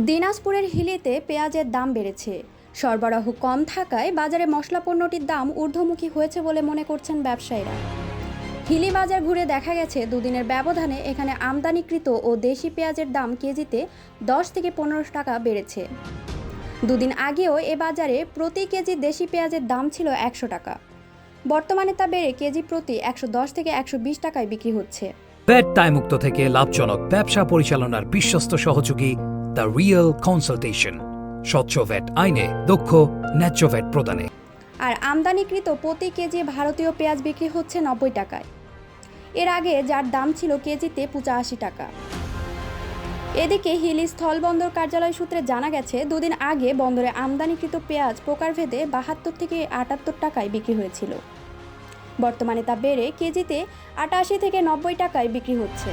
দিনাজপুরের হিলিতে পেঁয়াজের দাম বেড়েছে। সরবরাহ কম থাকায় বাজারে মশলা পণ্যটির দাম ঊর্ধ্বমুখী হয়েছে বলে মনে করছেন ব্যবসায়ীরা। হিলি বাজার ঘুরে দেখা গেছে দুদিনের ব্যবধানে এখানে আমদানিকৃত ও দেশি পেঁয়াজের দাম কেজিতে 10 থেকে 15 টাকা বেড়েছে। দুদিন আগেও এ বাজারে প্রতি কেজি দেশি পেঁয়াজের দাম ছিল 100 টাকা। বর্তমানে তা বেড়ে কেজি প্রতি 110 থেকে 120 টাকায় বিক্রি হচ্ছে। ভ্যাট দায়মুক্ত থেকে লাভজনক ব্যবসা পরিচালনার বিশ্বস্ত সহযোগী দ্য রিয়েল কনসালটেশন, স্বচ্ছ ভ্যাট আইনে দক্ষ ন্যায্য ভ্যাট প্রদানে। আর আমদানিকৃত প্রতি কেজি ভারতীয় পেঁয়াজ বিক্রি হচ্ছে 90 টাকায়। এর আগে যার দাম ছিল কেজিতে 85 টাকা। এদিকে হিলি স্থলবন্দর কার্যালয় সূত্রে জানা গেছে, দুদিন আগে বন্দরে আমদানিকৃত পেঁয়াজ প্রকারভেদে 72 থেকে 78 টাকায় বিক্রি হয়েছিল। বর্তমানে তা বেড়ে কেজিতে 88 থেকে 90 টাকায় বিক্রি হচ্ছে।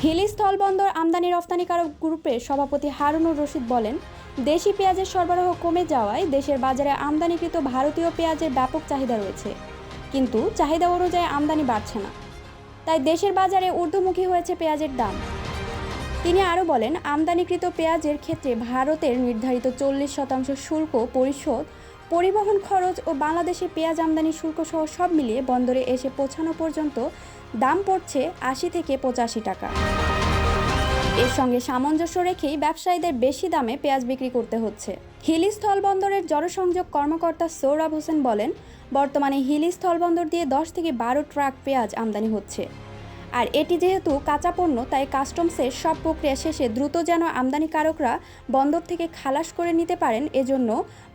হিলি স্থলবন্দর আমদানি রফতানিকারক গ্রুপের সভাপতি হারুনুর রশিদ বলেন, দেশি পেঁয়াজের সরবরাহ কমে যাওয়ায় দেশের বাজারে আমদানিকৃত ভারতীয় পেঁয়াজের ব্যাপক চাহিদা রয়েছে, কিন্তু চাহিদা অনুযায়ী আমদানি বাড়ছে না। তাই দেশের বাজারে ঊর্ধ্বমুখী হয়েছে পেঁয়াজের দাম। তিনি আরও বলেন, আমদানিকৃত পেঁয়াজের ক্ষেত্রে ভারতের নির্ধারিত 40% শুল্ক পরিশোধ, পরিবহন খরচ ও বাংলাদেশে পেঁয়াজ আমদানি শুল্ক সহ সব মিলিয়ে বন্দরে এসে পৌঁছানো পর্যন্ত দাম পড়ছে 80 থেকে 85 টাকা। এর সঙ্গে সামঞ্জস্য রেখেই ব্যবসায়ীদের বেশি দামে পেঁয়াজ বিক্রি করতে হচ্ছে। হিলি স্থলবন্দরের জনসংযোগ কর্মকর্তা সোহরাব হোসেন বলেন, বর্তমানে হিলি স্থলবন্দর দিয়ে 10 থেকে 12 ট্রাক পেঁয়াজ আমদানি হচ্ছে। আর এটি যেহেতু কাঁচা পণ্য, তাই কাস্টমসের সব প্রক্রিয়া শেষে দ্রুত যেন আমদানিকারকরা বন্দর থেকে খালাস করে নিতে পারেন, এজন্য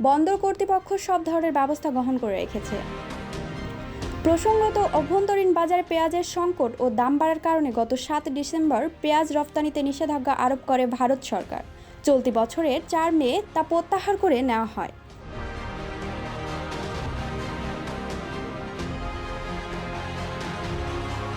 বন্দর কর্তৃপক্ষ সব ধরনের ব্যবস্থা গ্রহণ করে রেখেছে। প্রসঙ্গত, অভ্যন্তরীণ বাজারে পেঁয়াজের সংকট ও দাম বাড়ার কারণে গত 7 ডিসেম্বর পেঁয়াজ রফতানিতে নিষেধাজ্ঞা আরোপ করে ভারত সরকার। চলতি বছরের 4 মে তা প্রত্যাহার করে নেওয়া হয়।